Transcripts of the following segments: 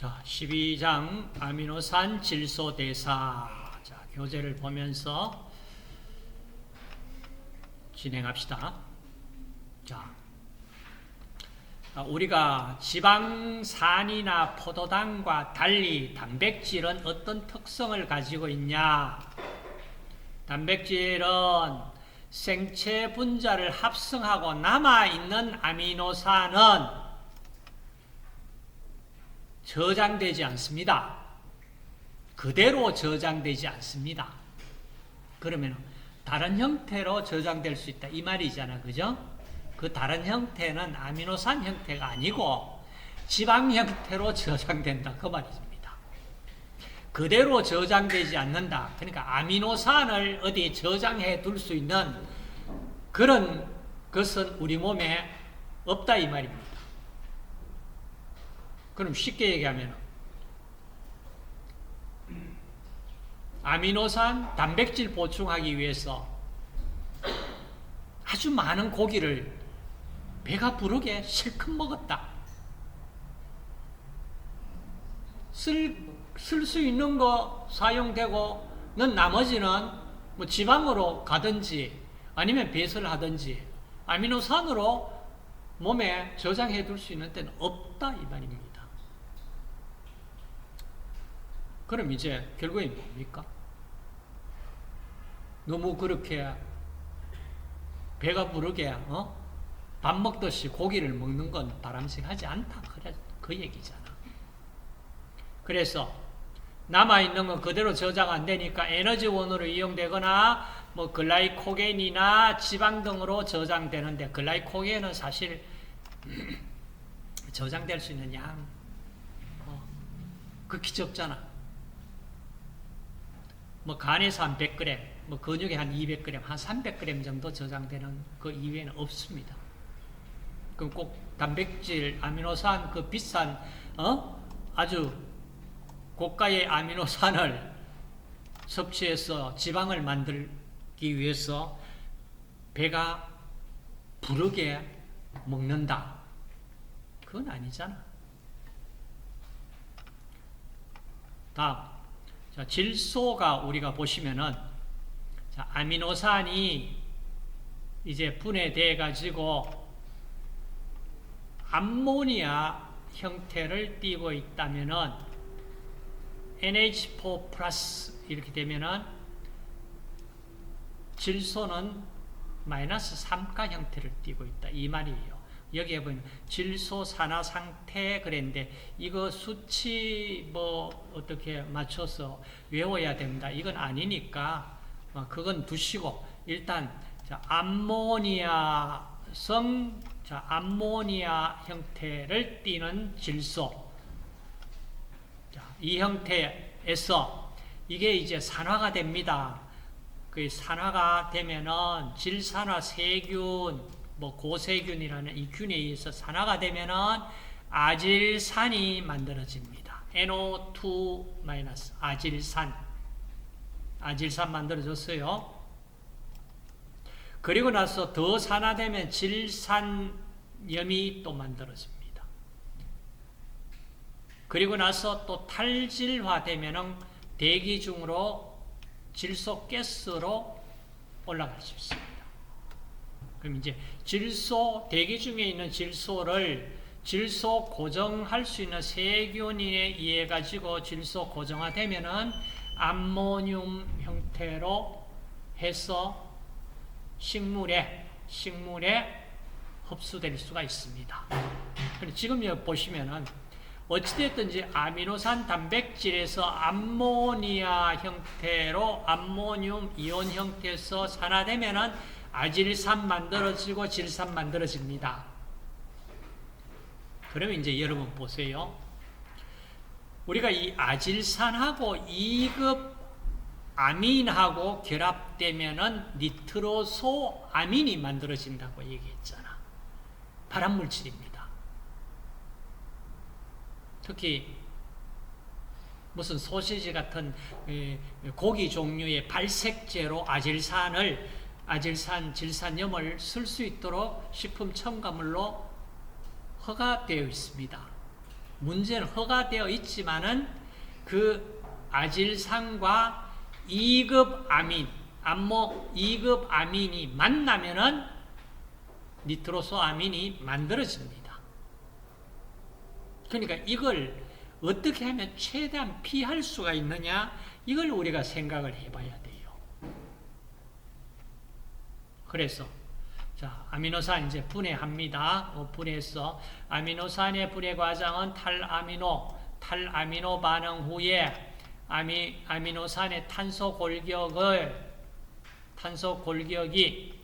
자, 12장 아미노산 질소 대사. 자, 교재를 보면서 진행합시다. 자, 우리가 지방산이나 포도당과 달리 단백질은 어떤 특성을 가지고 있냐? 단백질은 생체 분자를 합성하고 남아있는 아미노산은 저장되지 않습니다. 그대로 저장되지 않습니다. 그러면 다른 형태로 저장될 수 있다 이 말이잖아, 그죠? 그 다른 형태는 아미노산 형태가 아니고 지방 형태로 저장된다 그 말입니다. 그대로 저장되지 않는다. 그러니까 아미노산을 어디 저장해 둘 수 있는 그런 것은 우리 몸에 없다 이 말입니다. 그럼 쉽게 얘기하면 아미노산, 단백질 보충하기 위해서 아주 많은 고기를 배가 부르게 실컷 먹었다. 쓸 수 있는 거 사용되고 나머지는 뭐 지방으로 가든지 아니면 배설을 하든지 아미노산으로 몸에 저장해 둘 수 있는 때는 없다 이 말입니다. 그럼 이제 결국에 뭡니까? 너무 그렇게 배가 부르게 밥 먹듯이 고기를 먹는 건 바람직하지 않다. 그래, 그 얘기잖아. 그래서 남아있는 건 그대로 저장 안 되니까 에너지원으로 이용되거나 뭐 글라이코겐이나 지방 등으로 저장되는데 글라이코겐은 사실 저장될 수 있는 양 극히 적잖아. 뭐 간에서 한 100g, 뭐 근육에 한 200g, 한 300g 정도 저장되는 그 이외에는 없습니다. 그럼 꼭 단백질, 아미노산 그 비싼 아주 고가의 아미노산을 섭취해서 지방을 만들기 위해서 배가 부르게 먹는다. 그건 아니잖아. 다음. 자, 질소가 우리가 보시면은, 자, 아미노산이 이제 분해돼 가지고 암모니아 형태를 띠고 있다면은 NH4 플러스 이렇게 되면은 질소는 마이너스 3가 형태를 띠고 있다 이 말이에요. 여기에 보면 질소 산화 상태 그랬는데 이거 수치 뭐 어떻게 맞춰서 외워야 된다 이건 아니니까 그건 두시고 일단 자, 암모니아성 자, 암모니아 형태를 띠는 질소 자, 이 형태에서 이게 이제 산화가 됩니다. 그 산화가 되면은 질산화 세균 뭐 고세균이라는 이 균에 의해서 산화가 되면은 아질산이 만들어집니다. NO2- 아질산 만들어졌어요. 그리고 나서 더 산화되면 질산염이 또 만들어집니다. 그리고 나서 또 탈질화 되면은 대기 중으로 질소 가스로 올라갈 수 있습니다. 그럼 이제 질소, 대기 중에 있는 질소를 질소 고정할 수 있는 세균에 의해 가지고 질소 고정화되면은 암모늄 형태로 해서 식물에 흡수될 수가 있습니다. 지금 여기 보시면은 어찌됐든지 아미노산 단백질에서 암모니아 형태로 암모늄 이온 형태에서 산화되면은 아질산 만들어지고 질산 만들어집니다. 그러면 이제 여러분 보세요. 우리가 이 아질산하고 2급 아민하고 결합되면은 니트로소아민이 만들어진다고 얘기했잖아. 발암물질입니다. 특히 무슨 소시지 같은 고기 종류의 발색제로 아질산, 질산염을 쓸 수 있도록 식품 첨가물로 허가되어 있습니다. 문제는 허가되어 있지만은 그 아질산과 2급 아민, 암모 2급 아민이 만나면은 니트로소아민이 만들어집니다. 그러니까 이걸 어떻게 하면 최대한 피할 수가 있느냐, 이걸 우리가 생각을 해봐야 돼요. 그래서 자, 아미노산 이제 분해합니다. 분해해서 아미노산의 분해 과정은 탈아미노 반응 후에 아미노산의 탄소 골격이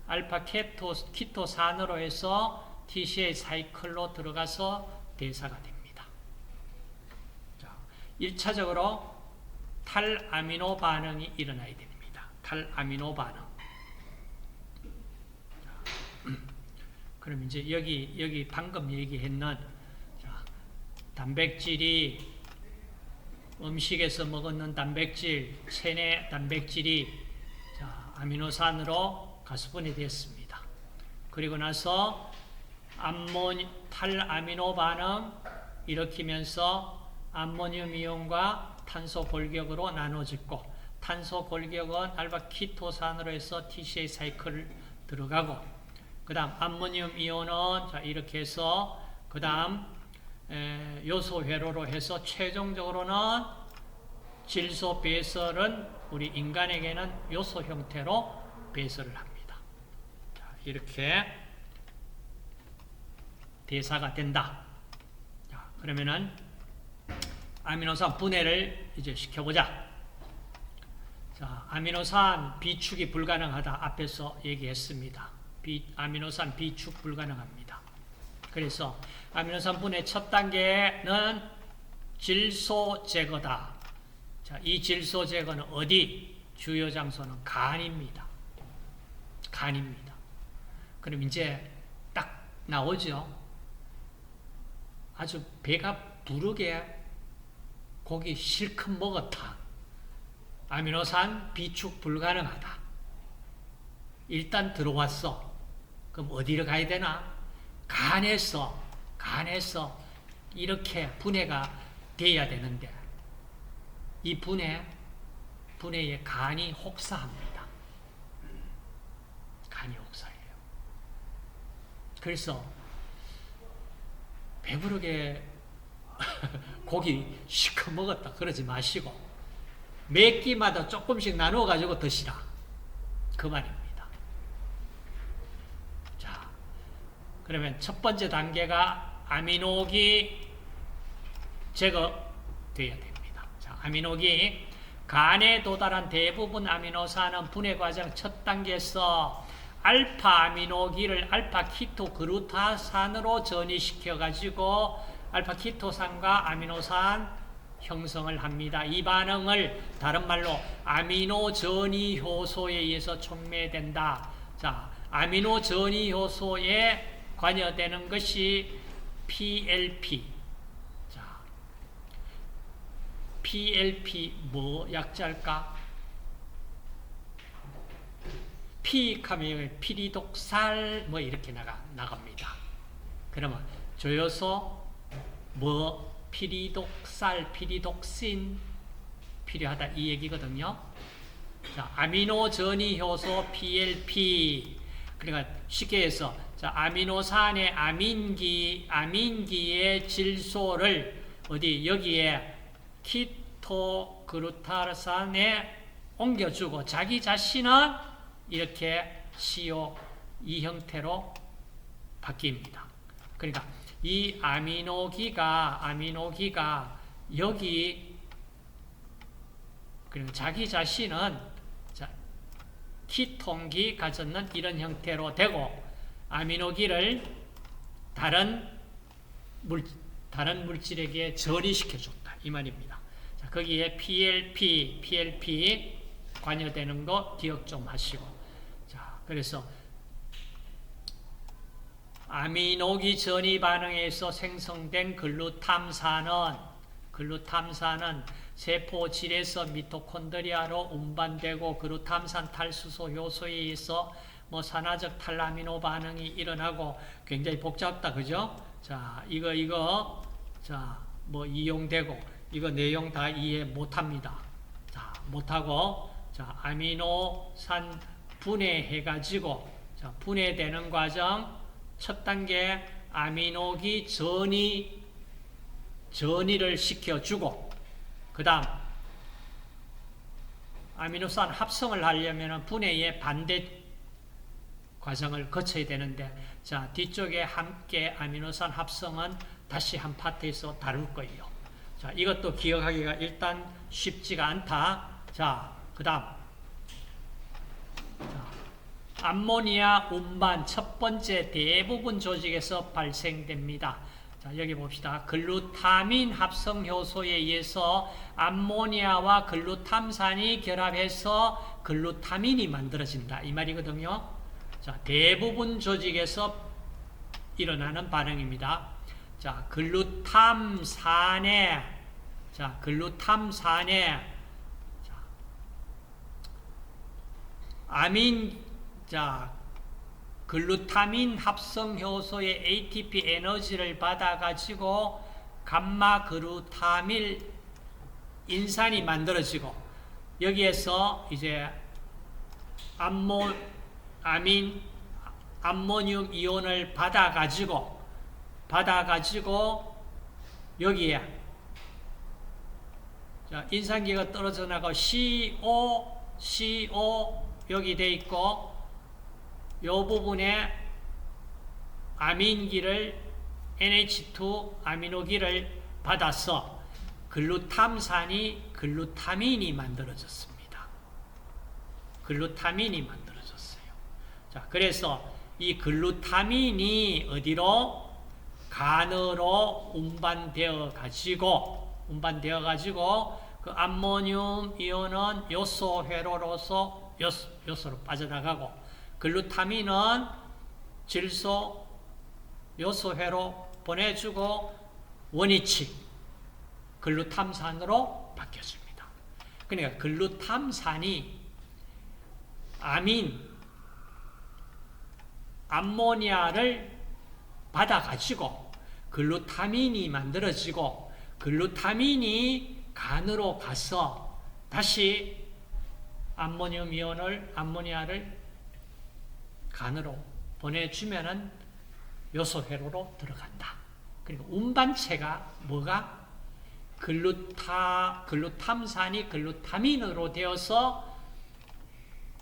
알파 키토산으로 해서 TCA 사이클로 들어가서 대사가 됩니다. 자, 1차적으로 탈아미노 반응이 일어나야 됩니다. 탈아미노 반응. 그럼 이제 여기 방금 얘기했는 단백질이 음식에서 먹었는 단백질, 체내 단백질이 아미노산으로 가수분해됐습니다. 그리고 나서 탈아미노 반응 일으키면서 암모늄 이온과 탄소 골격으로 나눠졌고, 탄소 골격은 알파 키토산으로 해서 TCA 사이클 들어가고, 그 다음 암모늄 이온은 이렇게 해서 그 다음 요소 회로로 해서 최종적으로는 질소 배설은 우리 인간에게는 요소 형태로 배설을 합니다. 자, 이렇게 대사가 된다. 자, 그러면은 아미노산 분해를 이제 시켜보자. 자, 아미노산 비축이 불가능하다. 앞에서 얘기했습니다. 아미노산 비축 불가능합니다. 그래서 아미노산 분해 첫 단계는 질소 제거다. 자, 이 질소 제거는 어디? 주요 장소는 간입니다. 간입니다. 그럼 이제 딱 나오죠. 아주 배가 부르게 고기 실컷 먹었다. 아미노산 비축 불가능하다. 일단 들어왔어. 그럼 어디로 가야 되나? 간에서 이렇게 분해가 돼야 되는데, 이 분해에 간이 혹사합니다. 간이 혹사해요. 그래서 배부르게 고기 실컷 먹었다 그러지 마시고 몇 끼마다 조금씩 나누어 가지고 드시라, 그 말입니다. 자, 그러면 첫 번째 단계가 아미노기 제거돼야 됩니다. 자, 아미노기, 간에 도달한 대부분 아미노산은 분해 과정 첫 단계에서 알파 아미노기를 알파 키토 그루타산으로 전이시켜 가지고 알파 키토산과 아미노산 형성을 합니다. 이 반응을 다른 말로 아미노 전이 효소에 의해서 촉매된다. 자, 아미노 전이 효소에 관여되는 것이 PLP. 자, PLP 뭐 약자일까? P 하면 피리독살 뭐 이렇게 나갑니다. 그러면 조효소 뭐 피리독살, 피리독신 필요하다 이 얘기거든요. 자, 아미노 전이 효소 PLP. 그러니까 쉽게 해서 자, 아미노산의 아민기의 질소를 어디 여기에 키토그루타산에 옮겨주고 자기 자신은 이렇게 CO 이 형태로 바뀝니다. 그러니까 이 아미노기가 여기 그리고 자기 자신은 키톤기 가졌는 이런 형태로 되고 아미노기를 다른 물질에게 전이시켜줬다 이 말입니다. 자, 거기에 PLP 관여되는 거 기억 좀 하시고, 자, 그래서 아미노기 전이 반응에서 생성된 글루탐산은 세포질에서 미토콘드리아로 운반되고 글루탐산 탈수소 효소에 의해서 산화적 탈아미노 반응이 일어나고 굉장히 복잡다, 그죠? 자, 이거 자, 뭐 이용되고 이거 내용 다 이해 못합니다. 자, 못하고 자, 아미노산 분해해가지고 자, 분해되는 과정 첫 단계 아미노기 전이를 시켜주고 그 다음 아미노산 합성을 하려면 분해의 반대 과정을 거쳐야 되는데 자 뒤쪽에 함께 아미노산 합성은 다시 한 파트에서 다룰 거예요. 자 이것도 기억하기가 일단 쉽지가 않다. 자 그 다음 암모니아 운반 첫 번째 대부분 조직에서 발생됩니다. 자, 여기 봅시다. 글루타민 합성 효소에 의해서 암모니아와 글루탐산이 결합해서 글루타민이 만들어진다. 이 말이거든요. 자, 대부분 조직에서 일어나는 반응입니다. 자, 글루탐산에 글루타민 합성 효소의 ATP 에너지를 받아가지고 감마 글루타밀 인산이 만들어지고 여기에서 이제 암모늄 이온을 받아가지고 여기에 자, 인산기가 떨어져 나가고 CO 여기 돼 있고 요 부분에 아민기를 NH2 아미노기를 받아서 글루탐산이 글루타민이 만들어졌습니다. 글루타민이 만들어졌어요. 자, 그래서 이 글루타민이 어디로? 간으로 운반되어 가지고 그 암모늄 이온은 요소회로로서 요소로 빠져나가고 글루타민은 질소 요소회로 보내주고 원위치 글루탐산으로 바뀌어집니다. 그러니까 글루탐산이 암모니아를 받아가지고 글루타민이 만들어지고 글루타민이 간으로 가서 다시 암모니아를 간으로 보내주면은 요소회로로 들어간다. 그리고 운반체가 뭐가? 글루탐산이 글루타민으로 되어서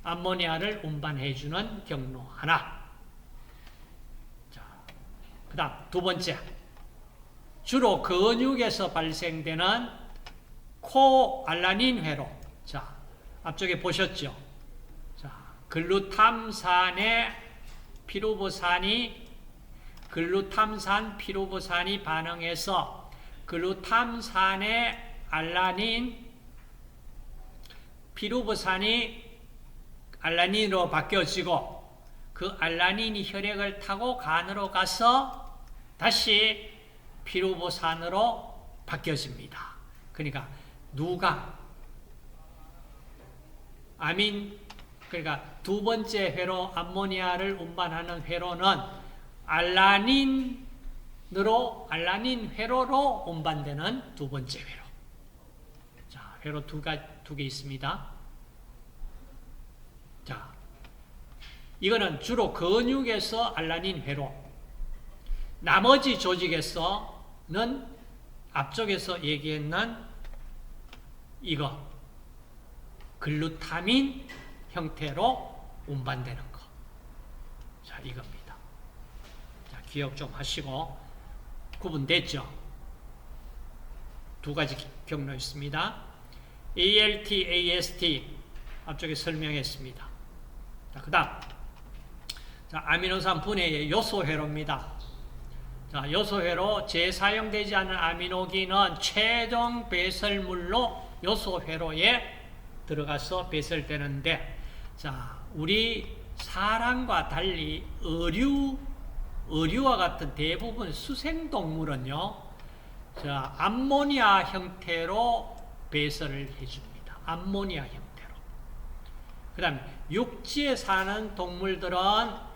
암모니아를 운반해주는 경로 하나. 자, 그 다음 두 번째. 주로 근육에서 발생되는 코알라닌 회로. 자, 앞쪽에 보셨죠? 자, 글루탐산 피루부산이 반응해서 글루탐산의 피루부산이 알라닌으로 바뀌어지고 그 알라닌이 혈액을 타고 간으로 가서 다시 피루부산으로 바뀌어집니다. 그러니까 그러니까 두 번째 회로 암모니아를 운반하는 회로는 알라닌 회로로 운반되는 두 번째 회로. 자, 회로 두 개 있습니다. 자, 이거는 주로 근육에서 알라닌 회로. 나머지 조직에서는 앞쪽에서 얘기했는 이거 글루타민 형태로 운반되는 거. 자, 이겁니다. 자, 기억 좀 하시고 구분됐죠? 두 가지 경로 있습니다. ALT, AST 앞쪽에 설명했습니다. 자, 그 다음 아미노산 분해의 요소회로입니다. 자, 요소회로 재사용되지 않은 아미노기는 최종 배설물로 요소회로에 들어가서 배설되는데, 자, 우리 사람과 달리 어류와 같은 대부분 수생동물은요, 자, 암모니아 형태로 배설을 해줍니다. 암모니아 형태로. 그 다음에 육지에 사는 동물들은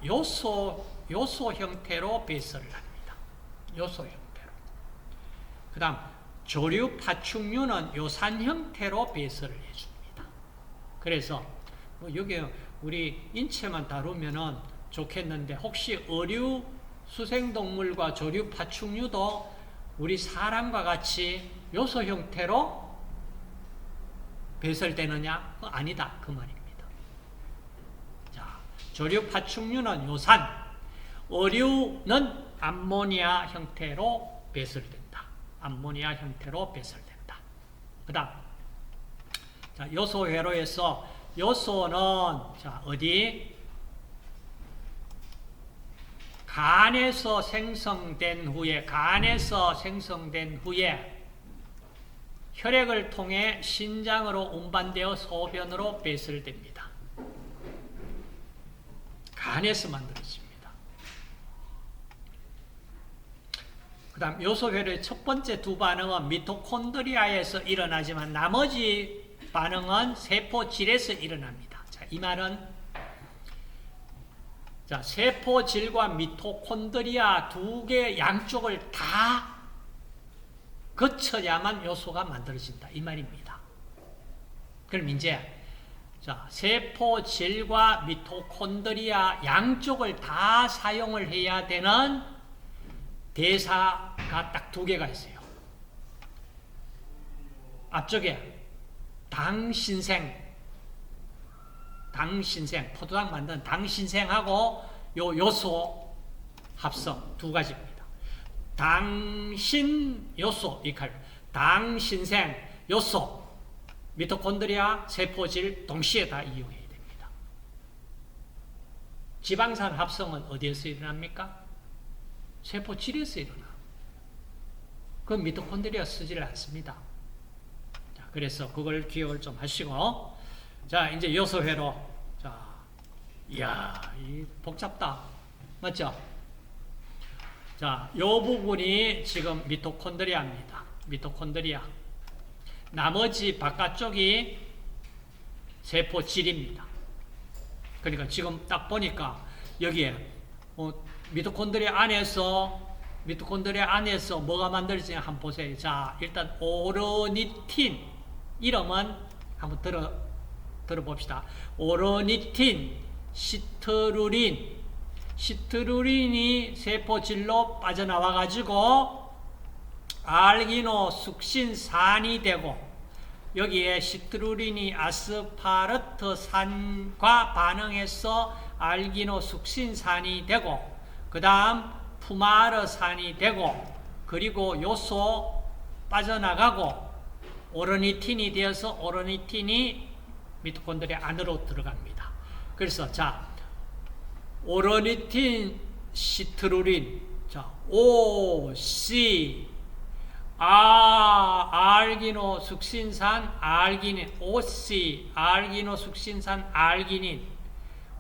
요소 형태로 배설을 합니다. 요소 형태로. 그 다음 조류 파충류는 요산 형태로 배설을 해줍니다. 그래서 뭐 여기 우리 인체만 다루면은 좋겠는데 혹시 어류 수생동물과 조류 파충류도 우리 사람과 같이 요소 형태로 배설되느냐? 아니다. 그 말입니다. 자, 조류 파충류는 요산, 어류는 암모니아 형태로 배설된다. 암모니아 형태로 배설된다. 그 다음, 자, 요소 회로에서 요소는, 자, 어디? 간에서 생성된 후에 혈액을 통해 신장으로 운반되어 소변으로 배설됩니다. 간에서 만들어집니다. 그 다음 요소회로의 첫 번째 두 반응은 미토콘드리아에서 일어나지만 나머지 반응은 세포질에서 일어납니다. 자, 이 말은 자, 세포질과 미토콘드리아 두 개 양쪽을 다 거쳐야만 요소가 만들어진다. 이 말입니다. 그럼 이제 자, 세포질과 미토콘드리아 양쪽을 다 사용을 해야 되는 대사가 딱 두 개가 있어요. 앞쪽에 당신생, 포도당 만든 당신생하고 요 요소 합성 두 가지입니다. 당신 요소 당신생 요소 미토콘드리아 세포질 동시에 다 이용해야 됩니다. 지방산 합성은 어디에서 일어납니까? 세포질에서 일어나. 그건 미토콘드리아 쓰지를 않습니다. 자, 그래서 그걸 기억을 좀 하시고, 자, 이제 요소회로. 자, 이야, 이 복잡다. 맞죠? 자, 요 부분이 지금 미토콘드리아입니다. 미토콘드리아. 나머지 바깥쪽이 세포질입니다. 그러니까 지금 딱 보니까 여기에 미토콘드리아 안에서 뭐가 만들어지냐 한번 보세요. 자, 일단 오르니틴 이름은 한번 들어봅시다. 오르니틴, 시트루린이 세포질로 빠져나와가지고 알기노 숙신산이 되고, 여기에 시트루린이 아스파르트산과 반응해서 알기노 숙신산이 되고, 그 다음 푸마르산이 되고, 그리고 요소 빠져나가고 오르니틴이 되어서 오르니틴이 미토콘드리아 안으로 들어갑니다. 그래서 자, 오르니틴, 시트루린, 자, O, C, 알기노 숙신산, 알기닌, OC, 알기노 숙신산, 알기닌,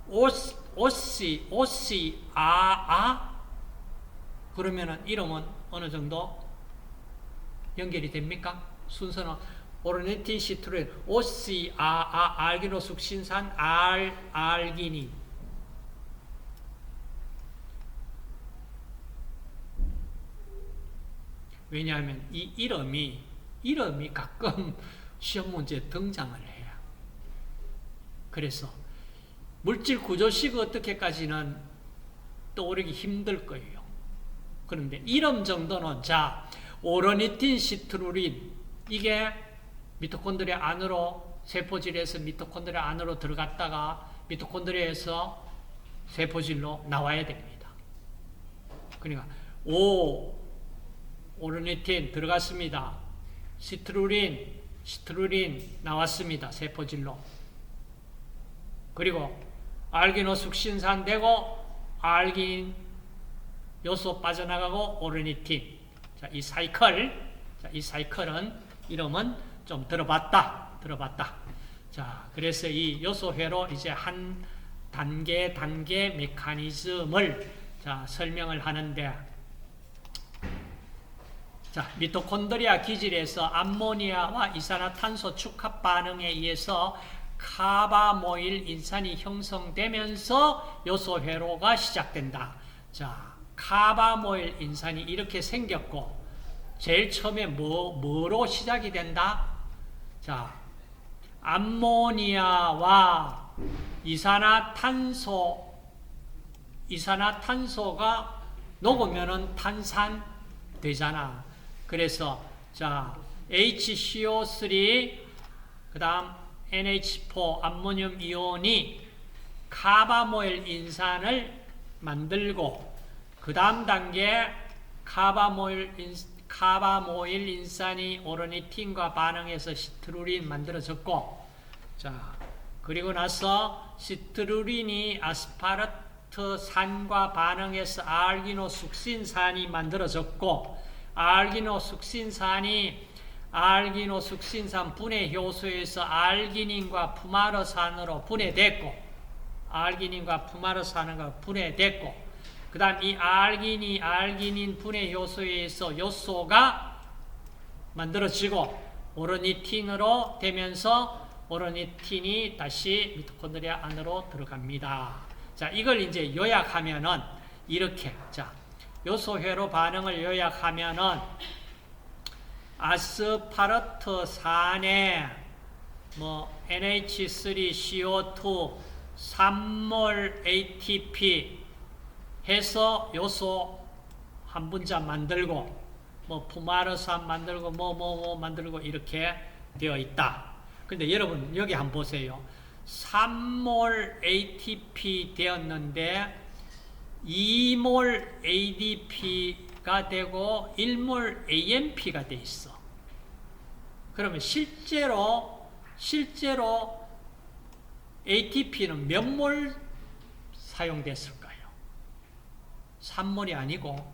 OC, 그러면은 이름은 어느 정도 연결이 됩니까? 순서는 오르니틴, 시트루린, OC, 알기노 숙신산, 알기닌. 왜냐하면 이 이름이 가끔 시험 문제에 등장을 해요. 그래서 물질 구조식 어떻게까지는 떠오르기 힘들 거예요. 그런데 이름 정도는, 자, 오르니틴, 시트루린, 이게 미토콘드리아 안으로, 세포질에서 미토콘드리아 안으로 들어갔다가 미토콘드리아에서 세포질로 나와야 됩니다. 그러니까 오르니틴 들어갔습니다. 시트루린 나왔습니다. 세포질로. 그리고 알기노 숙신산 되고 알긴 요소 빠져나가고 오르니틴. 자, 이 사이클은 이름은 좀 들어봤다. 자, 그래서 이 요소회로 이제 한 단계 메커니즘을 자, 설명을 하는데, 자, 미토콘드리아 기질에서 암모니아와 이산화탄소 축합 반응에 의해서 카바모일 인산이 형성되면서 요소회로가 시작된다. 자, 카바모일 인산이 이렇게 생겼고, 제일 처음에 뭐로 시작이 된다? 자, 암모니아와 이산화탄소가 녹으면은 탄산 되잖아. 그래서 자, HCO3 그다음 NH4 암모늄 이온이 카바모일 인산을 만들고 그 다음 단계 카바모일 인산이 오르니틴과 반응해서 시트루린 만들어졌고, 자, 그리고 나서 시트루린이 아스파르트산과 반응해서 아알기노숙신산이 만들어졌고, 아알기노숙신산 분해 효소에서 아알기닌과 푸마르산으로 분해됐고, 그 다음 이 아알기닌 분해 효소에서 요소가 만들어지고 오르니틴으로 되면서 오르니틴이 다시 미토콘드리아 안으로 들어갑니다. 자, 이걸 이제 요약하면은 이렇게, 자, 요소회로 반응을 요약하면은 아스파르트산에 NH3CO2 3몰 ATP 해서 요소 한 분자 만들고 푸마르산 만들고 만들고 이렇게 되어 있다. 근데 여러분 여기 한번 보세요. 3몰 ATP 되었는데 2몰 ADP가 되고 1몰 AMP가 돼 있어. 그러면 실제로 ATP는 몇 몰 사용됐을까요? 3몰이 아니고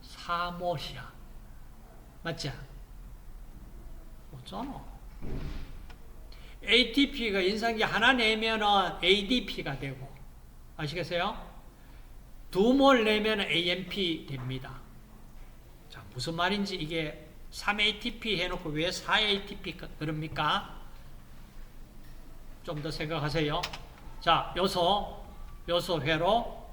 4몰이야. 맞지? 어쩌노? ATP가 인산기 하나 내면은 ADP가 되고, 아시겠어요? 2몰 내면 AMP 됩니다. 자, 무슨 말인지 이게 3ATP 해놓고 왜 4ATP 그럽니까? 좀 더 생각하세요. 자, 요소회로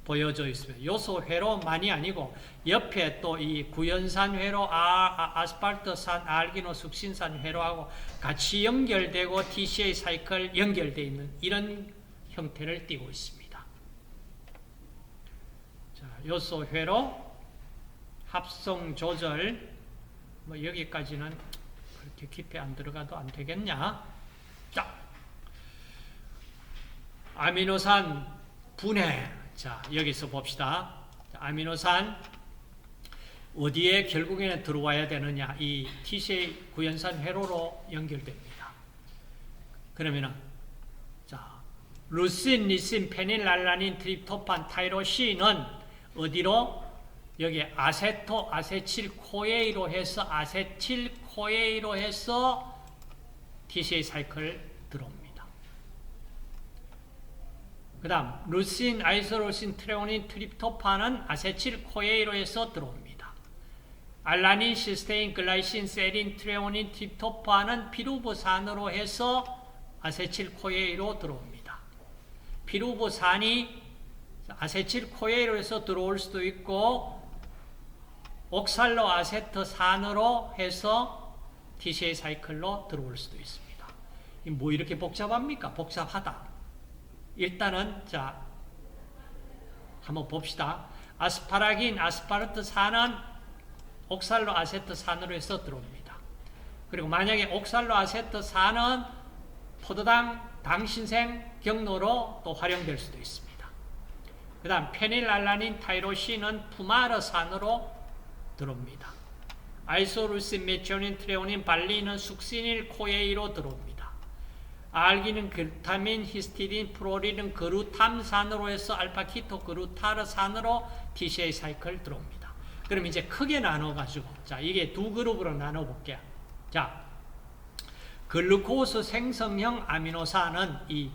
보여져 있습니다. 요소회로만이 아니고 옆에 또 이 구연산회로 아스팔트산 알기노숙신산 회로하고 같이 연결되고 TCA 사이클 연결되어 있는 이런 형태를 띠고 있습니다. 자, 요소회로 합성 조절 여기까지는 그렇게 깊이 안 들어가도 안 되겠냐? 자, 아미노산 분해. 자, 여기서 봅시다. 아미노산 어디에 결국에는 들어와야 되느냐? 이 TCA 구연산 회로로 연결됩니다. 그러면은 자, 루신, 리신, 페닐알라닌, 트립토판, 타이로신은 어디로? 여기 아세틸코에이로 해서 TCA 사이클 들어옵니다. 그 다음 루신, 아이소루신, 트레오닌, 트립토판은 아세틸코에이로 해서 들어옵니다. 알라닌, 시스테인, 글라이신, 세린, 트레오닌, 트립토판은 피루브산으로 해서 아세틸코에이로 들어옵니다. 피루브산이 아세틸코에이로 해서 들어올 수도 있고 옥살로 아세트산으로 해서 TCA 사이클로 들어올 수도 있습니다. 뭐 이렇게 복잡합니까? 복잡하다. 일단은 자 한번 봅시다. 아스파라긴, 아스파르트산은 옥살로 아세트산으로 해서 들어옵니다. 그리고 만약에 옥살로 아세트산은 포도당, 당신생 경로로 또 활용될 수도 있습니다. 그 다음 페닐알라닌, 타이로신은 푸마르산으로 들어옵니다. 아이소루신, 메티오닌, 트레오닌, 발리는 숙시닐 코에이로 들어옵니다. 알기는 글타민, 히스티딘, 프로린은 그루탐산으로 해서 알파키토 그루타르산으로 TCA 사이클 들어옵니다. 그럼 이제 크게 나눠가지고, 자, 이게 두 그룹으로 나눠볼게요. 자, 글루코스 생성형 아미노산은 이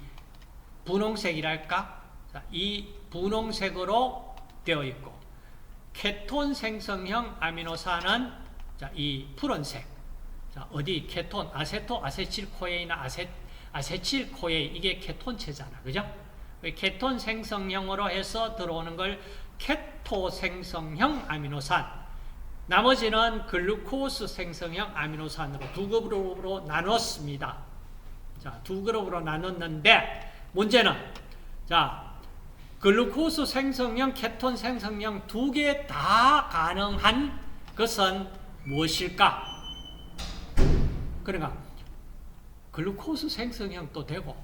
분홍색이랄까? 자, 이 분홍색으로 되어 있고, 케톤 생성형 아미노산은 자, 이 푸른색. 자, 어디 케톤, 아세틸코에이나 아세틸코에이 이게 케톤체잖아. 그죠? 케톤 생성형으로 해서 들어오는 걸 케토 생성형 아미노산. 나머지는 글루코스 생성형 아미노산으로 두 그룹으로 나눴습니다. 자, 두 그룹으로 나눴는데 문제는 자, 글루코스 생성형, 케톤 생성형 두 개 다 가능한 것은 무엇일까? 그러니까 글루코스 생성형도 되고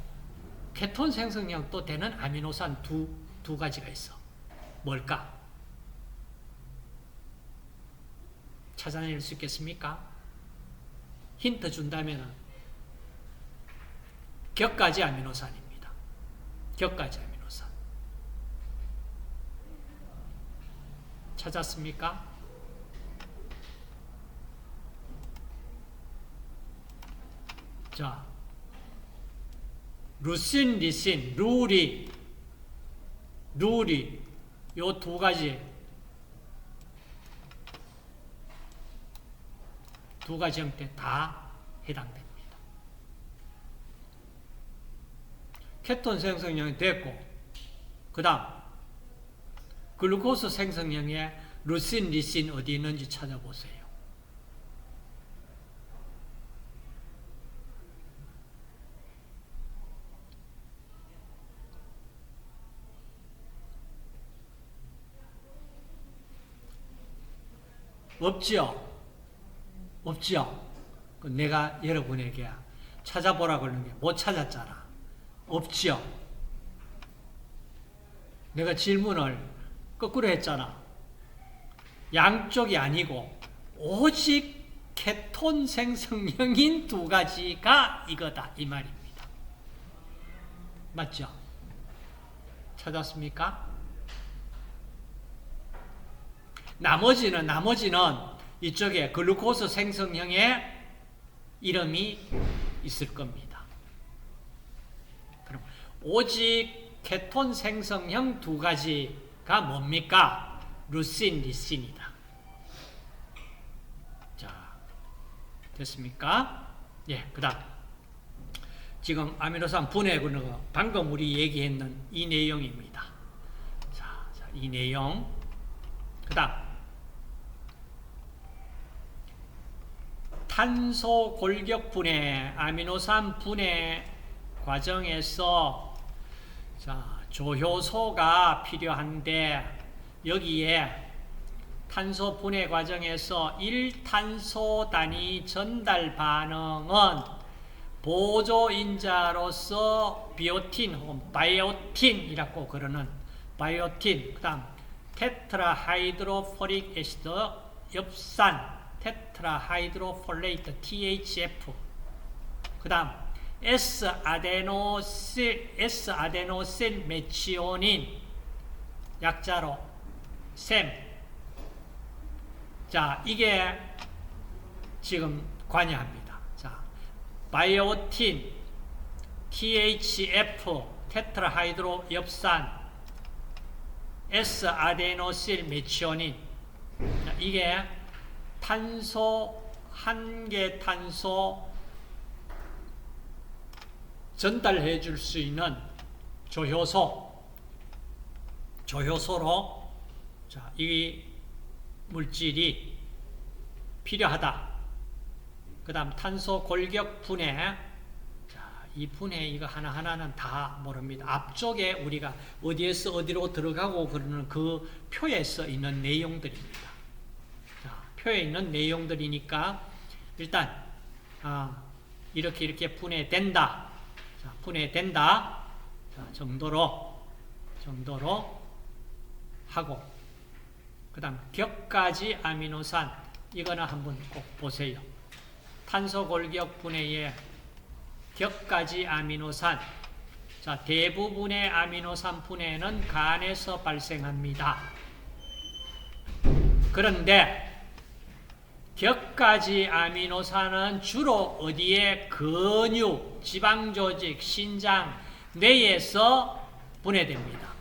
케톤 생성형도 되는 아미노산 두 가지가 있어. 뭘까? 찾아낼 수 있겠습니까? 힌트 준다면 격가지 아미노산입니다. 격가지 아미노산. 찾았습니까? 자, 루신, 리신, 루리 요 두 가지 형태 다 해당됩니다. 케톤 생성형이 됐고 그 다음 글루코스 생성형에 루신, 리신 어디 있는지 찾아보세요. 없죠? 내가 여러분에게 찾아보라 그러는 게 못 찾았잖아. 없죠? 내가 질문을 거꾸로 했잖아. 양쪽이 아니고 오직 케톤 생성형인 두 가지가 이거다 이 말입니다. 맞죠? 찾았습니까? 나머지는 이쪽에 글루코스 생성형의 이름이 있을 겁니다. 그럼 오직 케톤 생성형 두 가지가 뭡니까? 루신, 리신이다. 자, 됐습니까? 예, 그 다음 지금 아미노산 분해 방금 우리 얘기했는 이 내용입니다. 자, 이 내용 그 다음 탄소 골격 분해, 아미노산 분해 과정에서 자, 조효소가 필요한데 여기에 탄소 분해 과정에서 1탄소 단위 전달 반응은 보조인자로서 비오틴 혹은 바이오틴이라고 그러는 바이오틴, 그 다음 테트라하이드로포릭 애시드 엽산 테트라하이드로폴레이트 THF, 그 다음 S아데노실 메치오닌 약자로 셈. 자, 이게 지금 관여합니다. 자, 바이오틴, THF, 테트라하이드로 엽산, S아데노실 메치오닌. 이게 한 개 탄소 전달해 줄 수 있는 조효소로 자, 이 물질이 필요하다. 그 다음 탄소 골격 분해. 자, 이 분해 이거 하나하나는 다 모릅니다. 앞쪽에 우리가 어디에서 어디로 들어가고 그러는 그 표에 써 있는 내용들입니다. 자, 표에 있는 내용들이니까 일단 이렇게 분해된다. 자, 분해된다. 자, 정도로 하고 그 다음 격가지 아미노산 이거는 한번 꼭 보세요. 탄소 골격 분해의 격가지 아미노산. 자, 대부분의 아미노산 분해는 간에서 발생합니다. 그런데 격가지 아미노산은 주로 어디에? 근육, 지방조직, 신장, 뇌에서 분해됩니다.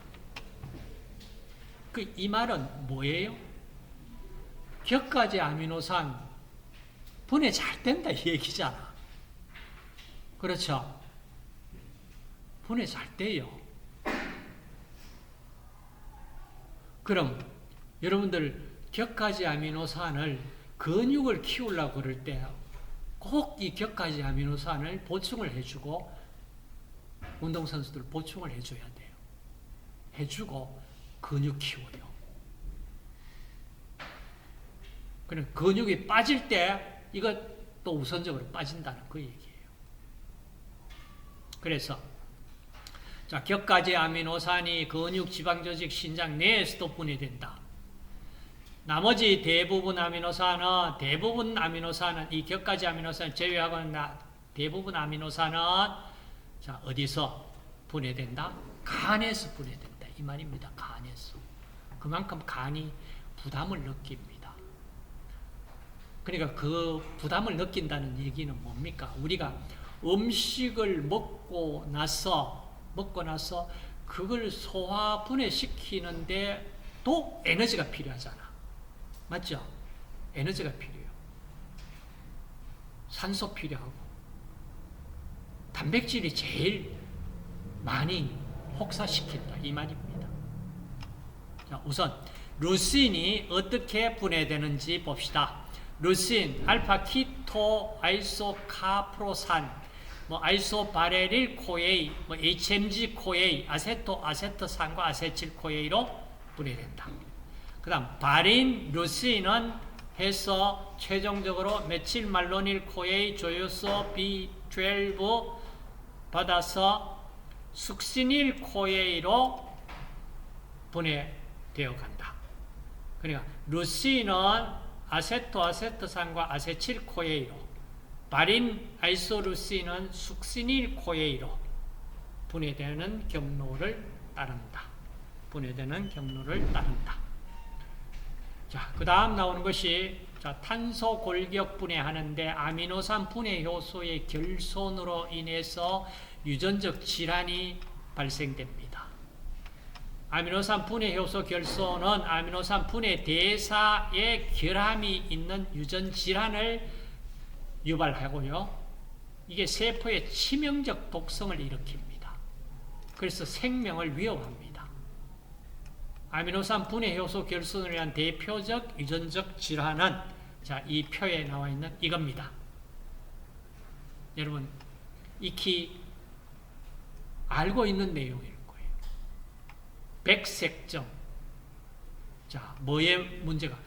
이 말은 뭐예요? 격가지 아미노산 분해 잘 된다 이 얘기잖아. 그렇죠? 분해 잘 돼요. 그럼 여러분들 격가지 아미노산을 근육을 키우려고 그럴 때 꼭 이 격가지 아미노산을 보충을 해주고 운동선수들 보충을 해줘야 돼요. 해주고 근육 키워요. 그럼 근육이 빠질 때 이거 또 우선적으로 빠진다는 그 얘기예요. 그래서 자, 격가지 아미노산이 근육, 지방, 조직, 신장 내에서도 분해된다. 나머지 대부분 아미노산은 이 격가지 아미노산을 제외하고는 대부분 아미노산은 자, 어디서 분해된다? 간에서 분해된다. 이 말입니다. 간에서. 그만큼 간이 부담을 느낍니다. 그러니까 그 부담을 느낀다는 얘기는 뭡니까? 우리가 음식을 먹고 나서 그걸 소화 분해시키는데 또 에너지가 필요하잖아. 맞죠? 에너지가 필요해요. 산소 필요하고 단백질이 제일 많이 혹사시킨다. 이 말입니다. 자, 우선 루신이 어떻게 분해되는지 봅시다. 루신, 알파 키토 아이소카프로산, 아이소바레릴 코에이, HMG 코에이, 아세토산과 아세틸 코에이로 분해된다. 그 다음 바린, 루신은 해서 최종적으로 메칠말로닐 코에이, 조효소 B12 받아서 숙시닐 코에이로 분해되어 간다. 그러니까 루신은 아세토산과 아세틸 코에이로, 바린, 아이소루신은 숙시닐 코에이로 분해되는 경로를 따른다. 자, 그 다음 나오는 것이 자, 탄소 골격 분해하는데 아미노산 분해 효소의 결손으로 인해서 유전적 질환이 발생됩니다. 아미노산 분해 효소 결손은 아미노산 분해 대사에 결함이 있는 유전 질환을 유발하고요. 이게 세포의 치명적 독성을 일으킵니다. 그래서 생명을 위협합니다. 아미노산 분해 효소 결손을 위한 대표적 유전적 질환은 자, 이 표에 나와 있는 이겁니다. 여러분 익히 알고 있는 내용일 거예요. 백색점. 자, 뭐의 문제가?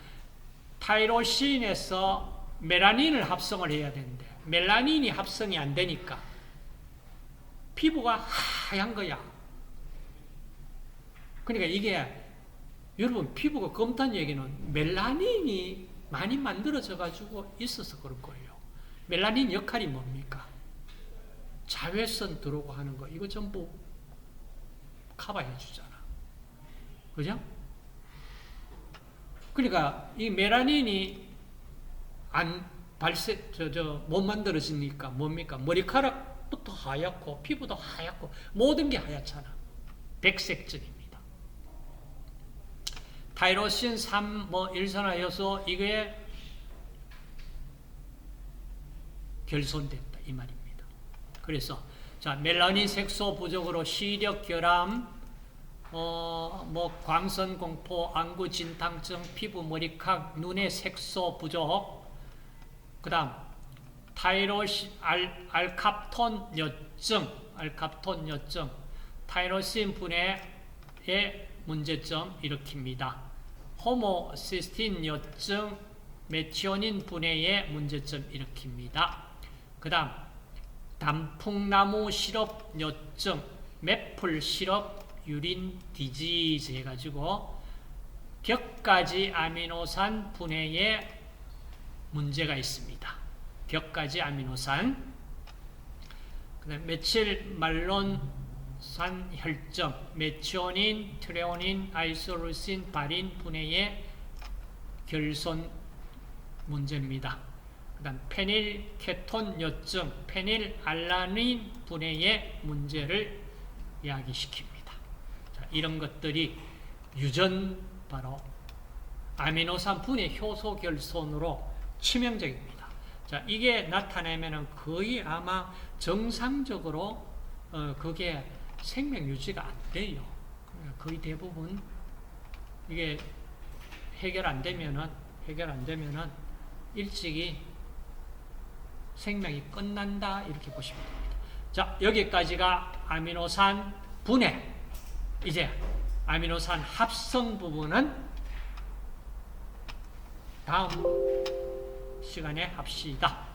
타이로신에서 멜라닌을 합성을 해야 되는데 멜라닌이 합성이 안 되니까 피부가 하얀 거야. 그러니까 이게 여러분 피부가 검다는 얘기는 멜라닌이 많이 만들어져 가지고 있어서 그럴 거예요. 멜라닌 역할이 뭡니까? 자외선 들어오고 하는 거 이거 전부 커버해 주잖아. 그죠? 그러니까 이 멜라닌이 못 만들어지니까 뭡니까? 머리카락부터 하얗고 피부도 하얗고 모든 게 하얗잖아. 백색증입니다. 타이로신 3, 일산화 효소 이거에 결손됐다 이 말입니다. 그래서 자, 멜라닌 색소 부족으로 시력 결함, 광선 공포, 안구 진탕증, 피부 머리카락, 눈의 색소 부족, 그다음 타이로신 알캅톤 여증, 타이로신 분해의 문제점 일으킵니다. 호모시스틴 여증, 메티오닌 분해의 문제점 일으킵니다. 그 다음 단풍나무 시럽 여증, 매플 시럽 유린 디지즈 해가지고 격가지 아미노산 분해에 문제가 있습니다. 격가지 아미노산, 그 다음 메칠말론산 혈증, 메티오닌, 트레오닌, 아이소루신, 바린 분해의 결손 문제입니다. 그 다음 페닐 케톤 여증, 페닐 알라닌 분해의 문제를 이야기시킵니다. 자, 이런 것들이 바로 아미노산 분해 효소 결손으로 치명적입니다. 자, 이게 나타나면은 거의 아마 정상적으로 그게 생명 유지가 안 돼요. 거의 대부분 이게 해결 안 되면은 일찍이 생명이 끝난다 이렇게 보시면 됩니다. 자, 여기까지가 아미노산 분해. 이제 아미노산 합성 부분은 다음 시간에 합시다.